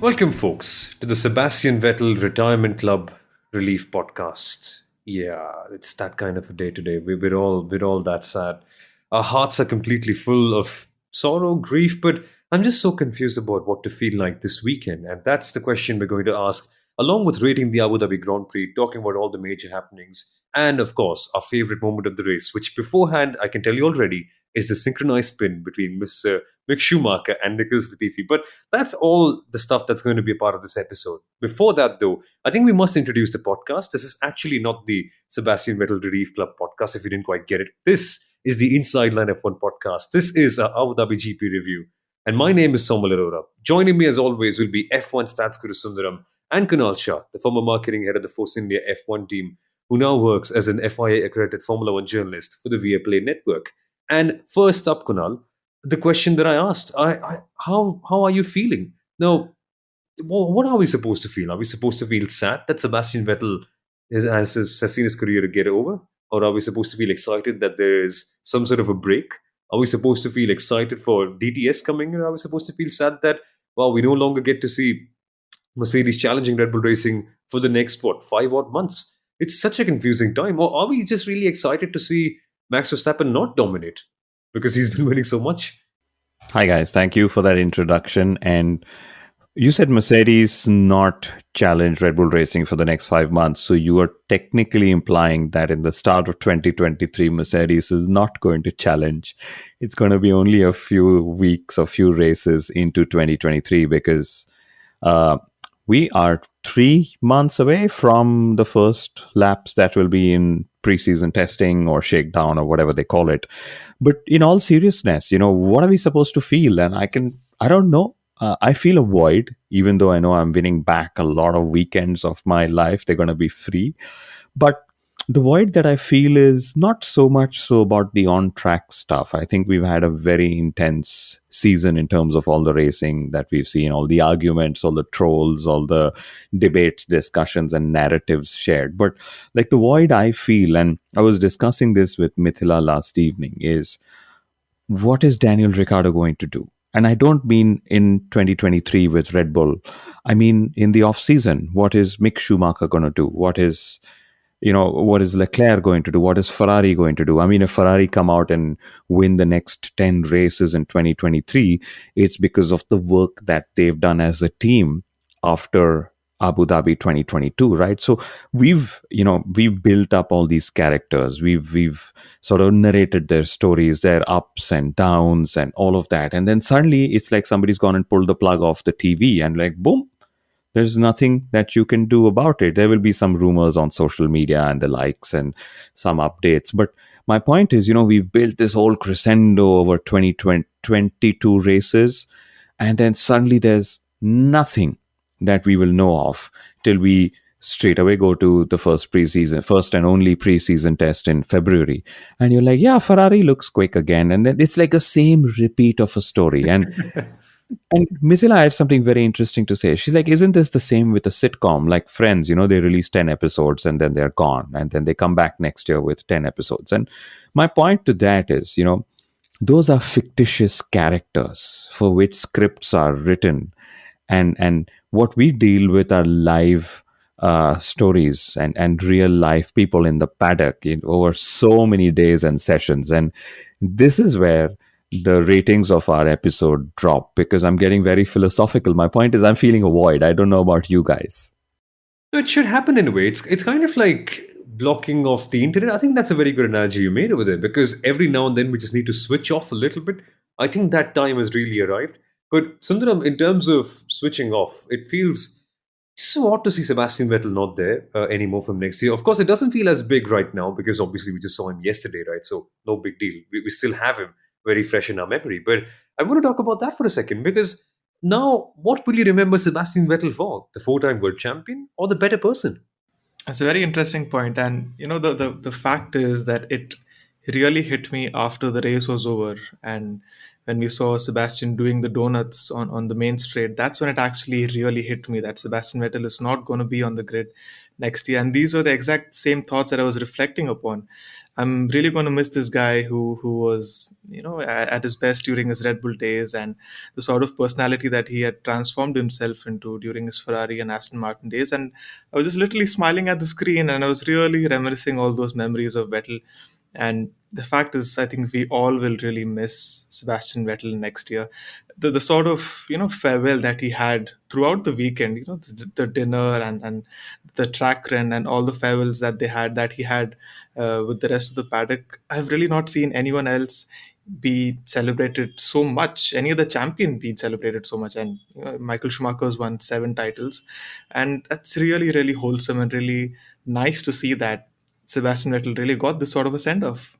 Welcome, folks, to the Sebastian Vettel Retirement Club Relief Podcast. Yeah, it's that kind of a day today. We're all that sad. Our hearts are completely full of sorrow, grief, but I'm just so confused about what to feel like this weekend. And that's the question we're going to ask, along with rating the Abu Dhabi Grand Prix, talking about all the major happenings, and of course, our favorite moment of the race, which beforehand, I can tell you already, is the synchronized spin between Mr. Mick Schumacher and Nicholas Latifi. But that's all the stuff that's going to be a part of this episode. Before that, though, I think we must introduce the podcast. This is actually not the Sebastian Vettel Relief Club podcast, if you didn't quite get it. This is the Inside Line F1 podcast. This is our Abu Dhabi GP review. And my name is Somal Arora. Joining me, as always, will be F1 Stats Guru Sundaram and Kunal Shah, the former marketing head of the Force India F1 team, who now works as an FIA-accredited Formula One journalist for the Viaplay network. And first up, Kunal, the question that I asked, how are you feeling? Now, what are we supposed to feel? Are we supposed to feel sad that Sebastian Vettel has seen his career get over? Or are we supposed to feel excited that there is some sort of a break? Are we supposed to feel excited for DTS coming? Or are we supposed to feel sad that, well, we no longer get to see Mercedes challenging Red Bull Racing for the next, 5 odd months? It's such a confusing time. Or are we just really excited to see Max Verstappen not dominate because he's been winning so much? Hi, guys. Thank you for that introduction. And you said Mercedes not challenge Red Bull Racing for the next 5 months. So you are technically implying that in the start of 2023, Mercedes is not going to challenge. It's going to be only a few weeks or few races into 2023 because we are 3 months away from the first laps that will be in preseason testing or shakedown or whatever they call it. But in all seriousness, what are we supposed to feel? And I don't know. I feel a void, even though I know I'm winning back a lot of weekends of my life. They're going to be free. But the void that I feel is not so much so about the on-track stuff. I think we've had a very intense season in terms of all the racing that we've seen, all the arguments, all the trolls, all the debates, discussions, and narratives shared. But like the void I feel, and I was discussing this with Mithila last evening, is what is Daniel Ricciardo going to do? And I don't mean in 2023 with Red Bull. I mean in the off-season. What is Mick Schumacher going to do? What is Leclerc going to do? What is Ferrari going to do? I mean, if Ferrari come out and win the next 10 races in 2023, it's because of the work that they've done as a team after Abu Dhabi 2022, right? So we've built up all these characters. We've sort of narrated their stories, their ups and downs and all of that. And then suddenly it's like somebody's gone and pulled the plug off the TV and like, boom, there's nothing that you can do about it. There will be some rumors on social media and the likes and some updates. But my point is, we've built this whole crescendo over 2022 races. And then suddenly there's nothing that we will know of till we straight away go to the first and only preseason test in February. And you're like, yeah, Ferrari looks quick again. And then it's like a same repeat of a story. And Mithila had something very interesting to say. She's like, isn't this the same with a sitcom like Friends? They release 10 episodes and then they're gone. And then they come back next year with 10 episodes. And my point to that is, those are fictitious characters for which scripts are written. And what we deal with are live stories and real life people in the paddock over so many days and sessions. And this is where the ratings of our episode drop because I'm getting very philosophical. My point is I'm feeling a void. I don't know about you guys. It should happen in a way. It's kind of like blocking off the internet. I think that's a very good analogy you made over there because every now and then we just need to switch off a little bit. I think that time has really arrived. But Sundaram, in terms of switching off, it feels just so odd to see Sebastian Vettel not there anymore from next year. Of course, it doesn't feel as big right now because obviously we just saw him yesterday, right? So no big deal. We still have him very fresh in our memory. But I want to talk about that for a second because now what will you remember Sebastian Vettel for? The 4-time world champion or the better person? That's a very interesting point. And the fact is that it really hit me after the race was over. And when we saw Sebastian doing the donuts on the main straight, that's when it actually really hit me that Sebastian Vettel is not going to be on the grid next year. And these were the exact same thoughts that I was reflecting upon. I'm really going to miss this guy who was, at his best during his Red Bull days, and the sort of personality that he had transformed himself into during his Ferrari and Aston Martin days. And I was just literally smiling at the screen, and I was really reminiscing all those memories of Vettel. And the fact is, I think we all will really miss Sebastian Vettel next year. The sort of farewell that he had throughout the weekend, the dinner and the track run and all the farewells that he had with the rest of the paddock. I've really not seen anyone else be celebrated so much. Any other champion being celebrated so much, and Michael Schumacher's won 7 titles, and that's really really wholesome and really nice to see that Sebastian Vettel really got this sort of a send off.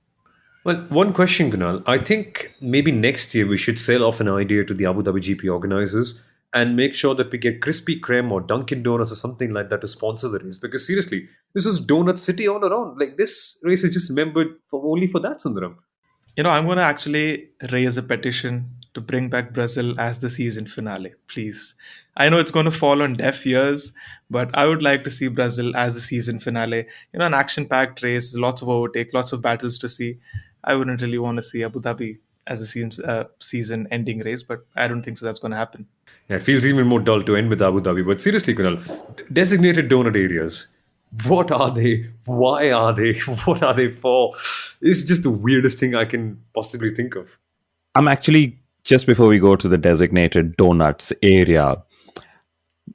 Well, one question, Kunal. I think maybe next year we should sell off an idea to the Abu Dhabi GP organizers and make sure that we get Krispy Kreme or Dunkin' Donuts or something like that to sponsor the race. Because seriously, this was Donut City all around. Like, this race is just remembered for only for that, Sundaram. I'm going to actually raise a petition to bring back Brazil as the season finale, please. I know it's going to fall on deaf ears, but I would like to see Brazil as the season finale. An action packed race, lots of overtake, lots of battles to see. I wouldn't really want to see Abu Dhabi as a season ending race, but I don't think so that's going to happen. Yeah, it feels even more dull to end with Abu Dhabi. But seriously, Kunal, designated donut areas. What are they? Why are they? What are they for? It's just the weirdest thing I can possibly think of. I'm actually, just before we go to the designated donuts area,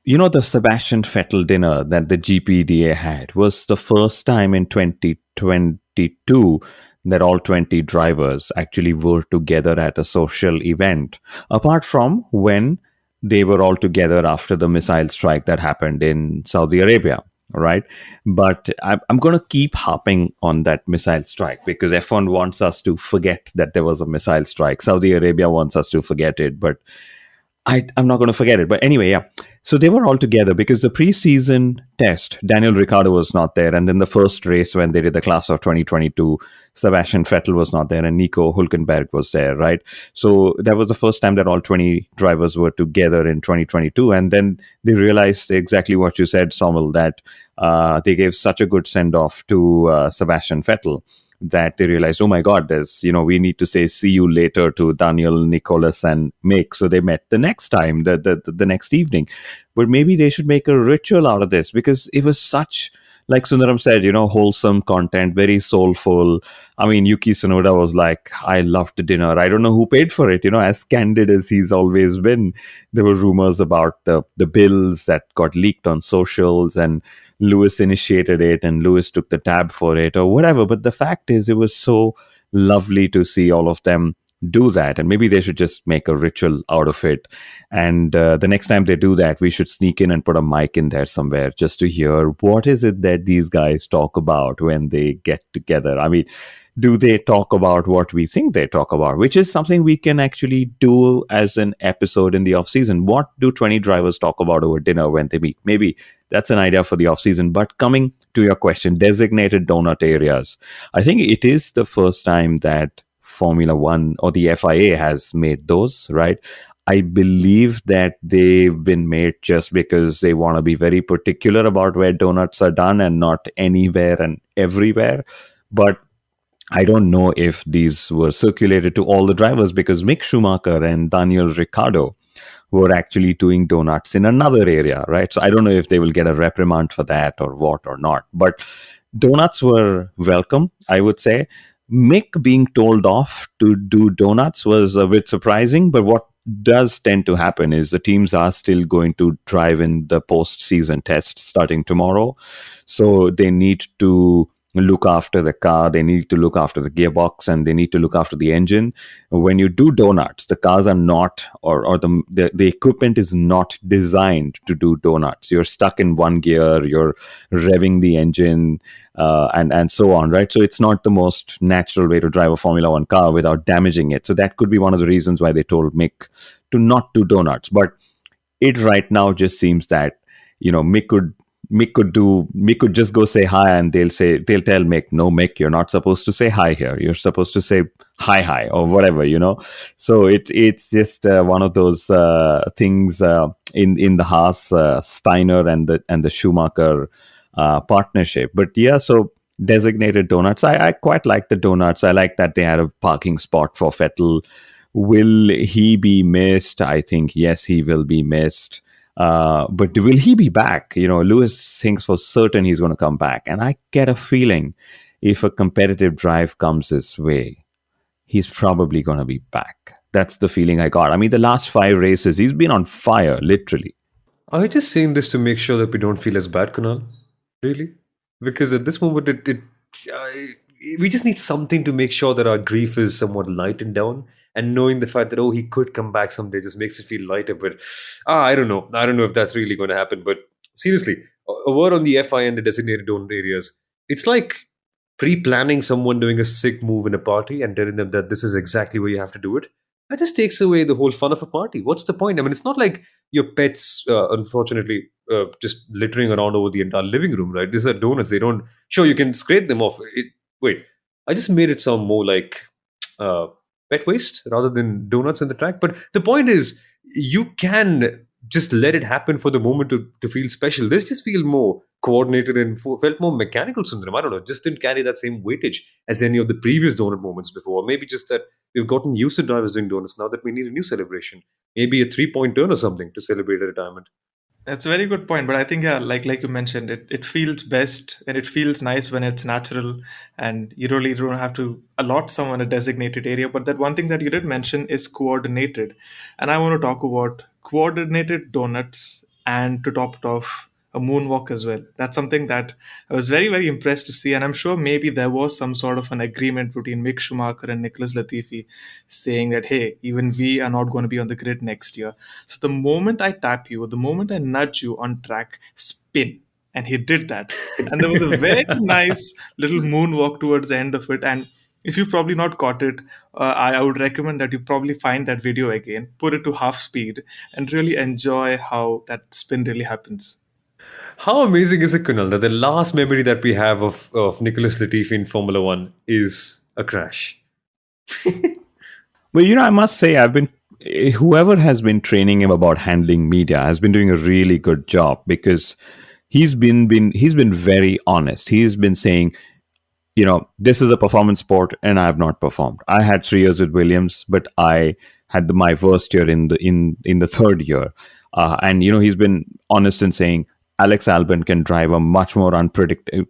the Sebastian Vettel dinner that the GPDA had was the first time in 2022 that all 20 drivers actually were together at a social event, apart from when they were all together after the missile strike that happened in Saudi Arabia. Right. But I'm going to keep harping on that missile strike because F1 wants us to forget that there was a missile strike. Saudi Arabia wants us to forget it, but I'm not going to forget it. But anyway, yeah. So they were all together because the preseason test, Daniel Ricciardo was not there. And then the first race when they did the class of 2022, Sebastian Vettel was not there and Nico Hülkenberg was there, right? So that was the first time that all 20 drivers were together in 2022. And then they realized exactly what you said, Somal, that they gave such a good send-off to Sebastian Vettel that they realized, oh my God, we need to say see you later to Daniel, Nicholas, and Mick. So they met the next time, the next evening. But maybe they should make a ritual out of this because it was such, like Sundaram said, wholesome content, very soulful. I mean, Yuki Tsunoda was like, I loved the dinner. I don't know who paid for it, as candid as he's always been. There were rumors about the bills that got leaked on socials and Lewis initiated it and Lewis took the tab for it or whatever. But the fact is, it was so lovely to see all of them do that. And maybe they should just make a ritual out of it. And the next time they do that, we should sneak in and put a mic in there somewhere just to hear what is it that these guys talk about when they get together. I mean, do they talk about what we think they talk about, which is something we can actually do as an episode in the off season. What do 20 drivers talk about over dinner when they meet? Maybe that's an idea for the off season. But coming to your question, designated donut areas, I think it is the first time that Formula One or the FIA has made those, right? I believe that they've been made just because they want to be very particular about where donuts are done and not anywhere and everywhere. But I don't know if these were circulated to all the drivers because Mick Schumacher and Daniel Ricciardo were actually doing donuts in another area, right? So I don't know if they will get a reprimand for that or what or not. But donuts were welcome, I would say. Mick being told off to do donuts was a bit surprising, but what does tend to happen is the teams are still going to drive in the post-season test starting tomorrow. So they need to look after the car, they need to look after the gearbox, and they need to look after the engine. When you do donuts, the cars are not, or the equipment is not designed to do donuts. You're stuck in one gear, you're revving the engine, and so on, right? So it's not the most natural way to drive a Formula One car without damaging it. So that could be one of the reasons why they told Mick to not do donuts. But it right now just seems that, Mick could just go say hi, and they'll tell Mick, no, Mick, you're not supposed to say hi here. You're supposed to say hi or whatever, So it's just one of those things in the Haas Steiner and the Schumacher partnership. But yeah, so designated donuts. I quite like the donuts. I like that they had a parking spot for Vettel. Will he be missed? I think yes, he will be missed. But will he be back? Lewis thinks for certain he's going to come back, and I get a feeling if a competitive drive comes his way, he's probably going to be back. That's the feeling I got. I mean, the last 5 races, he's been on fire, literally. Are you just saying this to make sure that we don't feel as bad, Kunal? Really? Because at this moment, uh, we just need something to make sure that our grief is somewhat lightened down. And knowing the fact that, oh, he could come back someday just makes it feel lighter. But I don't know. I don't know if that's really going to happen. But seriously, a word on the FI and the designated donor areas. It's like pre-planning someone doing a sick move in a party and telling them that this is exactly where you have to do it. That just takes away the whole fun of a party. What's the point? I mean, it's not like your pets, unfortunately, just littering around over the entire living room, right? These are donuts. They don't. Sure, you can scrape them off. Wait, I just made it sound more like uh, pet waste rather than donuts in the track. But the point is, you can just let it happen for the moment to feel special. This just feel more coordinated and felt more mechanical, Sundaram. I don't know. Just didn't carry that same weightage as any of the previous donut moments before. Maybe just that we've gotten used to drivers doing donuts now that we need a new celebration. Maybe a 3 point turn or something to celebrate a retirement. That's a very good point, but I think yeah, like you mentioned, it feels best and it feels nice when it's natural, and you really don't have to allot someone a designated area. But that one thing that you did mention is coordinated, and I want to talk about coordinated donuts and to top it off a moonwalk as well. That's something that I was very impressed to see, and I'm sure maybe there was some sort of an agreement between Mick Schumacher and Nicholas Latifi, saying that hey, even we are not going to be on the grid next year. So the moment I tap you, the moment I nudge you on track, spin. And he did that. And there was a very nice little moonwalk towards the end of it. And if you've probably not caught it, I would recommend that you probably find that video again, put it to half speed, and really enjoy how that spin really happens. How amazing is it, Kunal, that the last memory that we have of Nicholas Latifi in Formula One is a crash? Well, I must say, whoever has been training him about handling media has been doing a really good job, because he's been very honest. He's been saying, this is a performance sport and I have not performed. I had 3 years with Williams, but I had my worst year in the third year. And he's been honest in saying Alex Albon can drive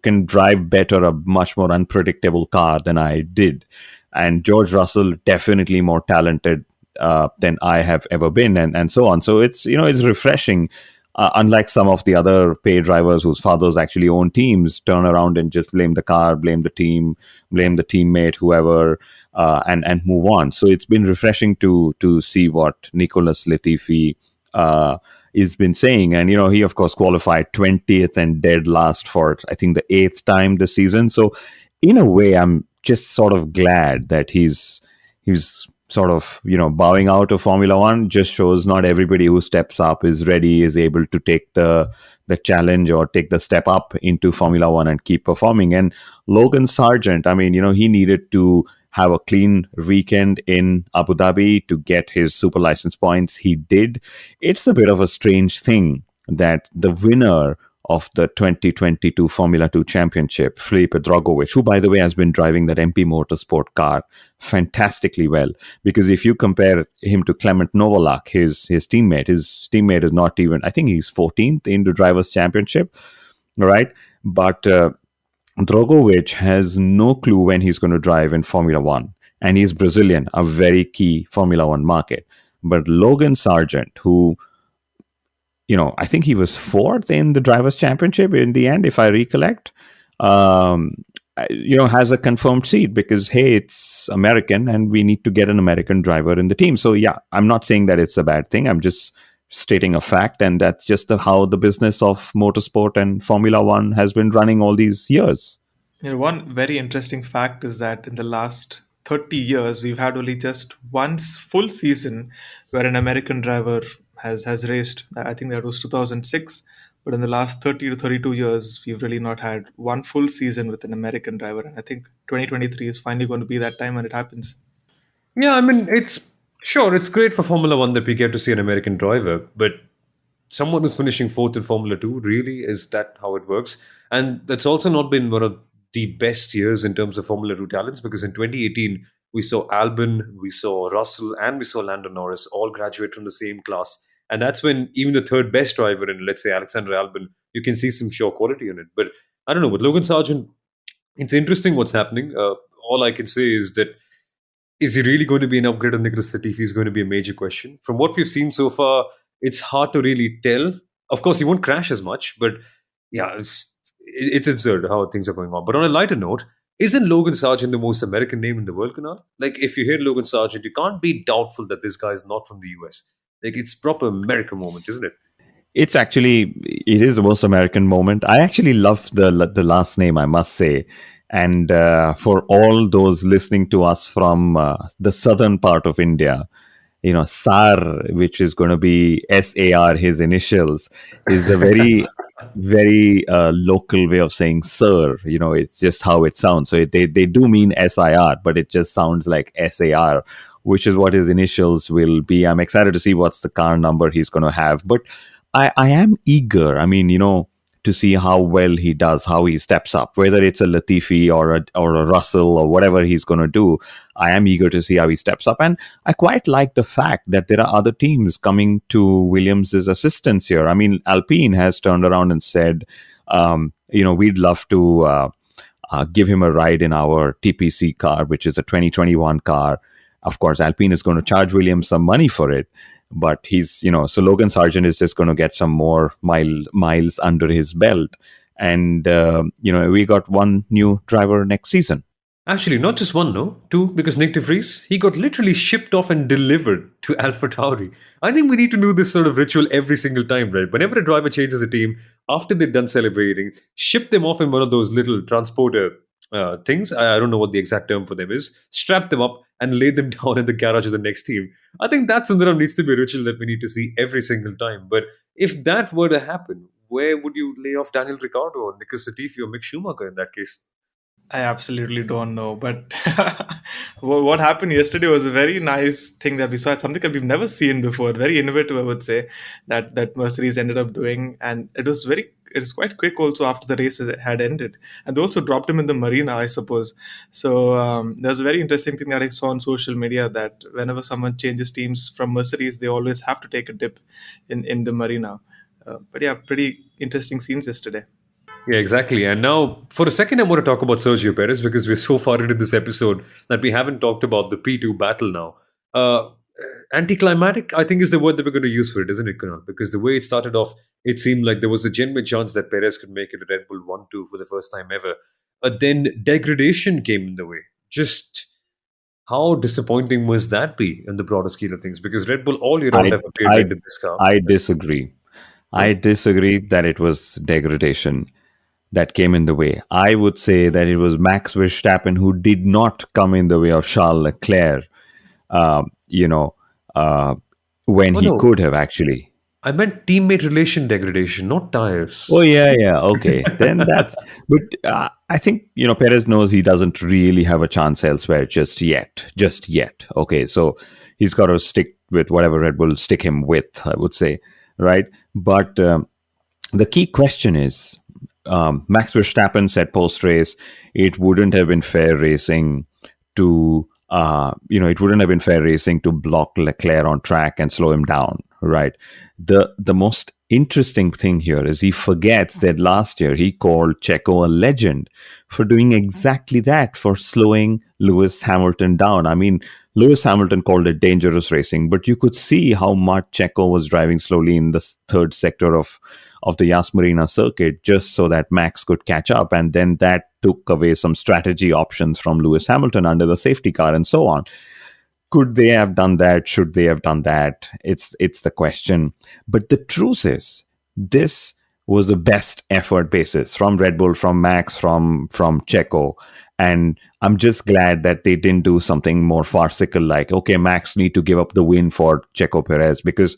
can drive better a much more unpredictable car than I did. And George Russell definitely more talented than I have ever been, and so on. So it's refreshing. Unlike some of the other pay drivers whose fathers actually own teams, turn around and just blame the car, blame the team, blame the teammate, whoever, and move on. So it's been refreshing to see what Nicholas Latifi has been saying. And he of course qualified 20th and dead last for I think the 8th time this season. So in a way, I'm just sort of glad that he's sort of bowing out of Formula One. Just shows not everybody who steps up is ready, is able to take the challenge or take the step up into Formula One and keep performing. And Logan Sargent, I mean, he needed to have a clean weekend in Abu Dhabi to get his super license points. He did. It's a bit of a strange thing that the winner of the 2022 Formula 2 Championship, Felipe Drogovic, who, by the way, has been driving that MP Motorsport car fantastically well. Because if you compare him to Clement Novolak, his teammate is not even, I think he's 14th in the Drivers' Championship, right? But Drogovic has no clue when he's going to drive in Formula One. And he's Brazilian, a very key Formula One market. But Logan Sargent, who I think he was 4th in the Drivers' Championship in the end, if I recollect. Has a confirmed seat because, hey, it's American and we need to get an American driver in the team. So, yeah, I'm not saying that it's a bad thing. I'm just stating a fact. And that's just how the business of motorsport and Formula One has been running all these years. One very interesting fact is that in the last 30 years, we've had only just one full season where an American driver has raced. I think that was 2006. But in the last 30 to 32 years, we've really not had one full season with an American driver. And I think 2023 is finally going to be that time when it happens. Yeah, I mean, it's great for Formula One that we get to see an American driver, but someone who's finishing 4th in Formula 2, really, is that how it works? And that's also not been one of the best years in terms of Formula 2 talents, because in 2018, we saw Albon, we saw Russell, and we saw Lando Norris all graduate from the same class. And that's when even the third best driver in, let's say, Alexander Albon, you can see some show quality in it. But I don't know, with Logan Sargent, it's interesting what's happening. All I can say is that is he really going to be an upgrade on Nicholas Latifi is going to be a major question. From what we've seen so far, it's hard to really tell. Of course, he won't crash as much, but yeah, it's absurd how things are going on. But on a lighter note, isn't Logan Sargent the most American name in the world, Kunal? Like, if you hear Logan Sargent, you can't be doubtful that this guy is not from the US. Like, it's proper American moment, isn't it? It is the most American moment. I actually love the last name, I must say. And for all those listening to us from the southern part of India, Sar, which is going to be SAR, his initials, is a very, very local way of saying sir. It's just how it sounds. So they do mean SIR, but it just sounds like SAR, which is what his initials will be. I'm excited to see what's the car number he's going to have. But I am eager. I mean, to see how well he does, how he steps up, whether it's a Latifi or a Russell or whatever he's going to do. I am eager to see how he steps up. And I quite like the fact that there are other teams coming to Williams' assistance here. I mean, Alpine has turned around and said, we'd love to give him a ride in our TPC car, which is a 2021 car. Of course, Alpine is going to charge Williams some money for it. But so Logan Sargent is just going to get some more miles under his belt. And, we got one new driver next season. Actually, not just one, no? Two, because Nick de Vries, he got literally shipped off and delivered to AlphaTauri. I think we need to do this sort of ritual every single time, right? Whenever a driver changes a team, after they've done celebrating, ship them off in one of those little transporter things. I don't know what the exact term for them is. Strap them up and lay them down in the garage of the next team. I think that, Sundaram, needs to be a ritual that we need to see every single time. But if that were to happen, where would you lay off Daniel Ricciardo or Nicholas Latifi or Mick Schumacher in that case? I absolutely don't know. But what happened yesterday was a very nice thing that we saw. It's something that we've never seen before. Very innovative, I would say, that Mercedes ended up doing. And it was quite quick also after the race had ended. And they also dropped him in the marina, I suppose. So there's a very interesting thing that I saw on social media, that whenever someone changes teams from Mercedes, they always have to take a dip in the marina. But yeah, pretty interesting scenes yesterday. Yeah, exactly. And now, for a second, I want to talk about Sergio Perez, because we're so far into this episode that we haven't talked about the P2 battle now. Anticlimactic, I think, is the word that we're going to use for it, isn't it, Kunal? Because the way it started off, it seemed like there was a genuine chance that Perez could make it a Red Bull 1-2 for the first time ever. But then degradation came in the way. Just how disappointing must that be in the broader scale of things? Because Red Bull all year round have appeared like the best car. I disagree. I disagree that it was degradation that came in the way. I would say that it was Max Verstappen who did not come in the way of Charles Leclerc, when he could have actually. I meant teammate relation degradation, not tires. Oh, yeah. Okay. Then that's... But I think, Perez knows he doesn't really have a chance elsewhere just yet. Okay, so he's got to stick with whatever Red Bull stick him with, I would say, right? But the key question is, Max Verstappen said post-race, it wouldn't have been fair racing to block Leclerc on track and slow him down, right? The most interesting thing here is he forgets that last year he called Checo a legend for doing exactly that, for slowing Lewis Hamilton down. I mean, Lewis Hamilton called it dangerous racing, but you could see how much Checo was driving slowly in the third sector of the Yas Marina circuit, just so that Max could catch up. And then that took away some strategy options from Lewis Hamilton under the safety car and so on. Could they have done that? Should they have done that? It's the question. But the truth is, this was the best effort basis from Red Bull, from Max, from Checo. And I'm just glad that they didn't do something more farcical like, okay, Max need to give up the win for Checo Perez, because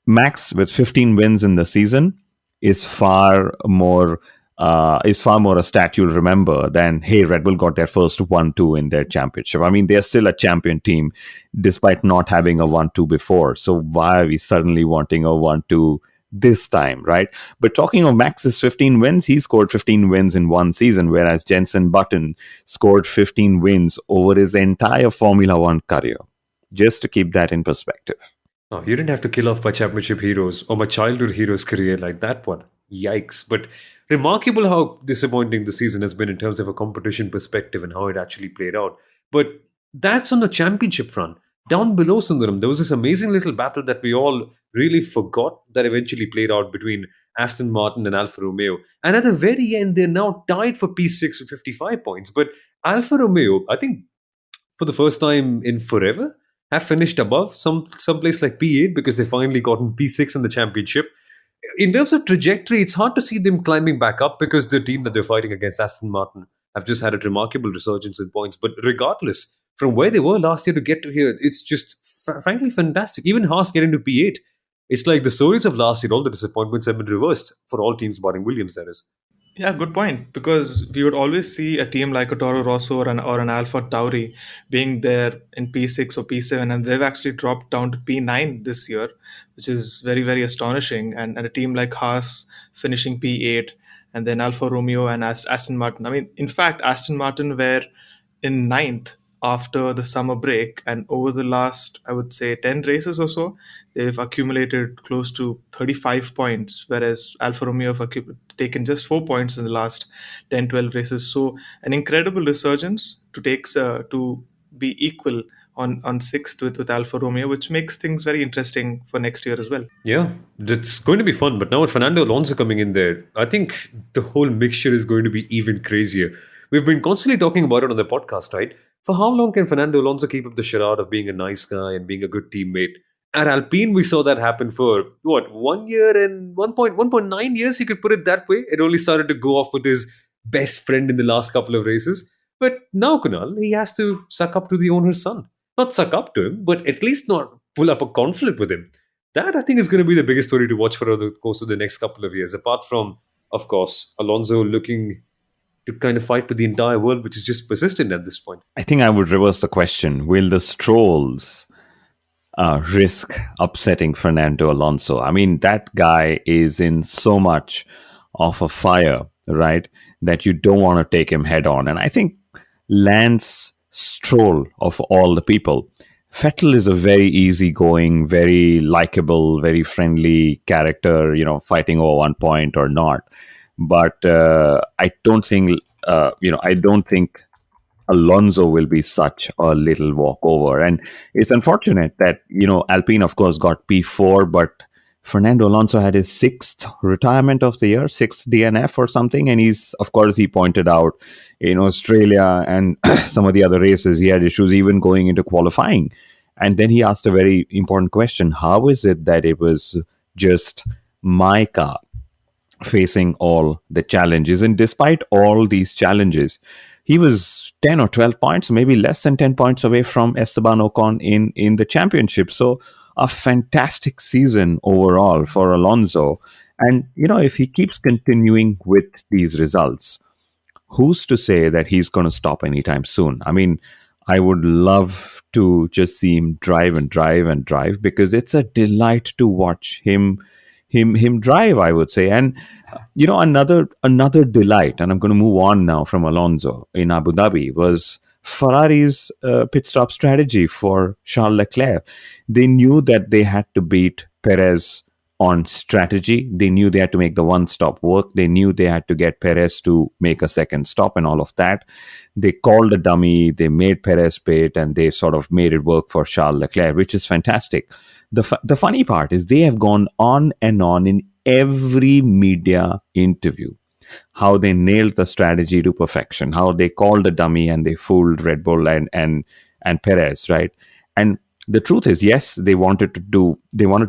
Max with 15 wins in the season is far more a stat you'll remember than, hey, Red Bull got their first 1-2 in their championship. I mean, they're still a champion team despite not having a 1-2 before. So why are we suddenly wanting a 1-2 this time, right? But talking of Max's 15 wins, he scored 15 wins in one season, whereas Jenson Button scored 15 wins over his entire Formula One career. Just to keep that in perspective. Oh, you didn't have to kill off my championship heroes or my childhood heroes' career like that one. Yikes. But remarkable how disappointing the season has been in terms of a competition perspective and how it actually played out. But that's on the championship front. Down below Sundaram, there was this amazing little battle that we all really forgot that eventually played out between Aston Martin and Alfa Romeo. And at the very end, they're now tied for P6 with 55 points. But Alfa Romeo, I think for the first time in forever, have finished above some place like P8 because they finally gotten P6 in the championship. In terms of trajectory, it's hard to see them climbing back up because the team that they're fighting against, Aston Martin, have just had a remarkable resurgence in points. But regardless, from where they were last year to get to here, it's just frankly fantastic. Even Haas getting to P8, it's like the stories of last year, all the disappointments have been reversed for all teams barring Williams, that is. Yeah, good point. Because we would always see a team like a Toro Rosso or an Alpha Tauri being there in P6 or P7, and they've actually dropped down to P9 this year, which is very, very astonishing. And a team like Haas finishing P8, and then Alfa Romeo and Aston Martin. I mean, in fact, Aston Martin were in ninth after the summer break, and over the last, I would say, 10 races or so, they've accumulated close to 35 points, whereas Alfa Romeo have taken just 4 points in the last 10, 12 races. So an incredible resurgence to be equal on sixth with Alfa Romeo, which makes things very interesting for next year as well. Yeah, it's going to be fun. But now with Fernando Alonso coming in there, I think the whole mixture is going to be even crazier. We've been constantly talking about it on the podcast, right? For how long can Fernando Alonso keep up the charade of being a nice guy and being a good teammate? At Alpine, we saw that happen for, 1 year and 1.9 years, you could put it that way. It only started to go off with his best friend in the last couple of races. But now, Kunal, he has to suck up to the owner's son. Not suck up to him, but at least not pull up a conflict with him. That, I think, is going to be the biggest story to watch for the course of the next couple of years. Apart from, of course, Alonso looking to kind of fight with the entire world, which is just persistent at this point. I think I would reverse the question. Will the Strolls risk upsetting Fernando Alonso? I mean, that guy is in so much of a fire, right, that you don't want to take him head on. And I think Lance Stroll, of all the people, Vettel is a very easygoing, very likable, very friendly character, fighting over 1 point or not. But I don't think Alonso will be such a little walkover. And it's unfortunate that, Alpine, of course, got P4, but Fernando Alonso had his sixth retirement of the year, sixth DNF or something. And he pointed out in Australia and some of the other races, he had issues even going into qualifying. And then he asked a very important question. How is it that it was just my car facing all the challenges? And despite all these challenges, he was 10 or 12 points, maybe less than 10 points away from Esteban Ocon in the championship. So a fantastic season overall for Alonso. And, if he keeps continuing with these results, who's to say that he's going to stop anytime soon? I mean, I would love to just see him drive and drive and drive, because it's a delight to watch him drive, I would say. And another delight, and I'm going to move on now from Alonso in Abu Dhabi, was Ferrari's pit stop strategy for Charles Leclerc. They knew that they had to beat Perez on strategy. They knew they had to make the one stop work. They knew they had to get Perez to make a second stop and all of that. They called a dummy, they made Perez pit, and they sort of made it work for Charles Leclerc, which is fantastic. The funny part is they have gone on and on in every media interview how they nailed the strategy to perfection, how they called a dummy and they fooled Red Bull and Perez, right? And the truth is, yes, they wanted to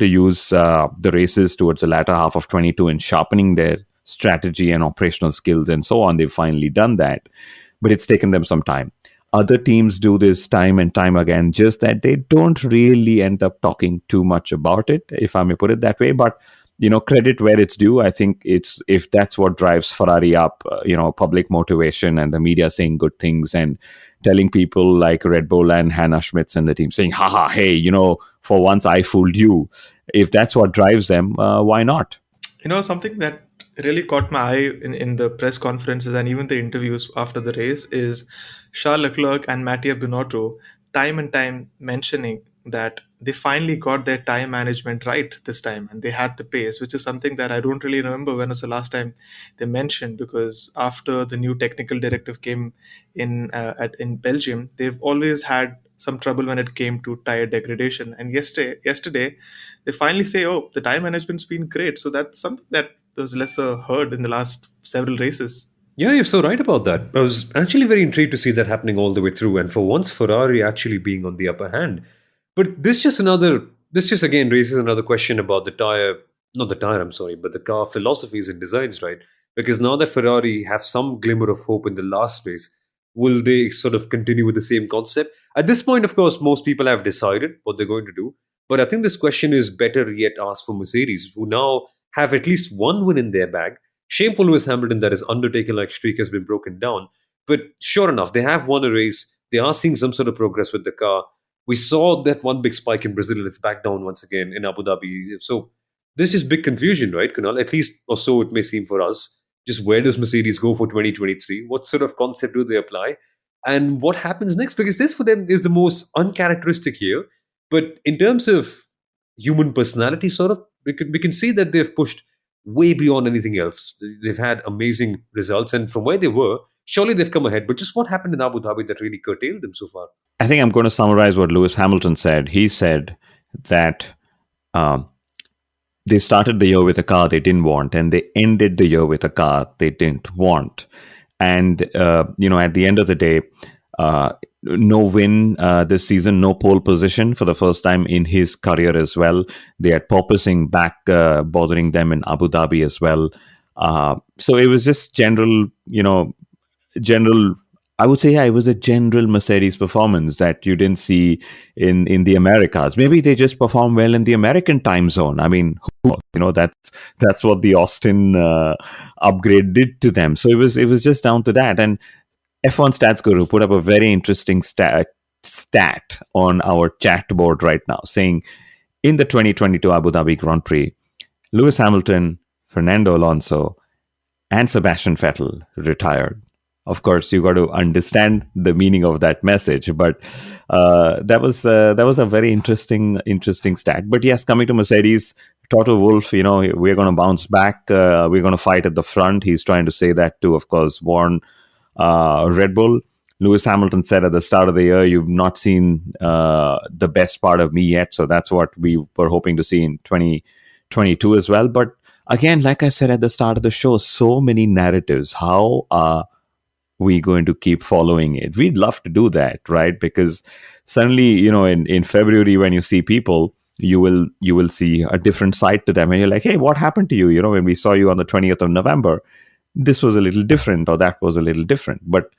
use the races towards the latter half of 22 in sharpening their strategy and operational skills and so on. They've finally done that, but it's taken them some time. Other teams do this time and time again, just that they don't really end up talking too much about it, if I may put it that way. But credit where it's due. I think if that's what drives Ferrari up, public motivation and the media saying good things and telling people like Red Bull and Hannah Schmitz and the team, saying, haha, hey, for once I fooled you. If that's what drives them, why not? Something that really caught my eye in the press conferences and even the interviews after the race is Charles Leclerc and Mattia Binotto time and time mentioning that they finally got their time management right this time and they had the pace, which is something that I don't really remember when was the last time they mentioned, because after the new technical directive came in Belgium, they've always had some trouble when it came to tire degradation. And yesterday they finally say, "Oh, the time management's been great." So that's something that was lesser heard in the last several races. Yeah, you're so right about that. I was actually very intrigued to see that happening all the way through, and for once, Ferrari actually being on the upper hand. But this just again raises another question about the tire, not the tire, I'm sorry, but the car philosophies and designs, right? Because now that Ferrari have some glimmer of hope in the last race, will they sort of continue with the same concept? At this point, of course, most people have decided what they're going to do. But I think this question is better yet asked for Mercedes, who now have at least one win in their bag. Shame for Lewis Hamilton that his Undertaker-like streak has been broken down. But sure enough, they have won a race. They are seeing some sort of progress with the car. We saw that one big spike in Brazil and it's back down once again in Abu Dhabi. So there's just big confusion, right, Kunal? At least, or so it may seem for us. Just where does Mercedes go for 2023? What sort of concept do they apply? And what happens next? Because this for them is the most uncharacteristic year. But in terms of human personality, sort of, we can see that they've pushed way beyond anything else. They've had amazing results. And from where they were, surely they've come ahead. But just what happened in Abu Dhabi that really curtailed them so far? I think I'm going to summarize what Lewis Hamilton said. He said that they started the year with a car they didn't want, and they ended the year with a car they didn't want. And, at the end of the day, no win this season, no pole position for the first time in his career as well. They had porpoising back bothering them in Abu Dhabi as well. So it was just general, I would say, yeah, it was a general Mercedes performance that you didn't see in the Americas. Maybe they just perform well in the American time zone. I mean, that's what the Austin upgrade did to them. So it was just down to that. And F1 Stats Guru put up a very interesting stat on our chat board right now, saying in the 2022 Abu Dhabi Grand Prix, Lewis Hamilton, Fernando Alonso, and Sebastian Vettel retired. Of course, you got to understand the meaning of that message, but that was a very interesting stat. But yes, coming to Mercedes, Toto Wolff, we're going to bounce back. We're going to fight at the front. He's trying to say that to, of course, warn Red Bull. Lewis Hamilton said at the start of the year, "You've not seen the best part of me yet." So that's what we were hoping to see in 2022 as well. But again, like I said at the start of the show, so many narratives. How are we going to keep following it? We'd love to do that, right? Because suddenly, in February, when you see people, you will see a different side to them, and you're like, "Hey, what happened to you? When we saw you on the 20th of November, this was a little different, or that was a little different." But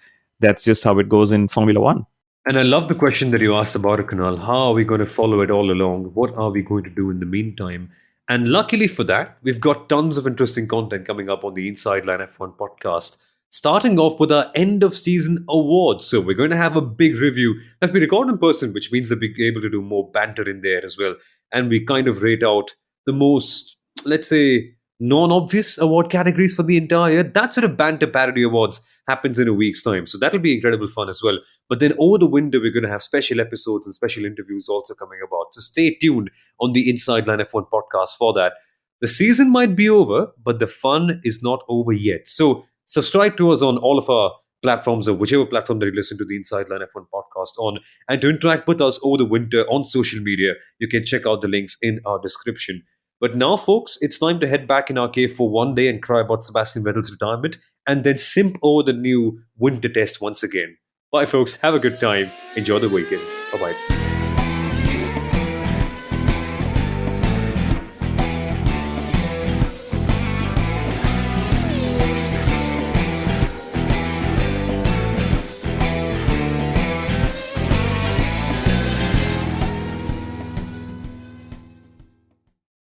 that's just how it goes in Formula One. And I love the question that you asked about it, Kunal. How are we going to follow it all along? What are we going to do in the meantime? And luckily for that, we've got tons of interesting content coming up on the Inside Line F1 podcast, starting off with our end of season awards. So we're going to have a big review that we record in person, which means that we're able to do more banter in there as well. And we kind of rate out the most, let's say, non-obvious award categories for the entire year. That sort of banter parody awards happens in a week's time. So that'll be incredible fun as well. But then over the winter, we're going to have special episodes and special interviews also coming about. So stay tuned on the Inside Line F1 podcast for that. The season might be over, but the fun is not over yet. So subscribe to us on all of our platforms, or whichever platform that you listen to the Inside Line F1 podcast on. And to interact with us over the winter on social media, you can check out the links in our description. But now, folks, it's time to head back in our cave for one day and cry about Sebastian Vettel's retirement, and then simp over the new winter test once again. Bye, folks. Have a good time. Enjoy the weekend. Bye-bye.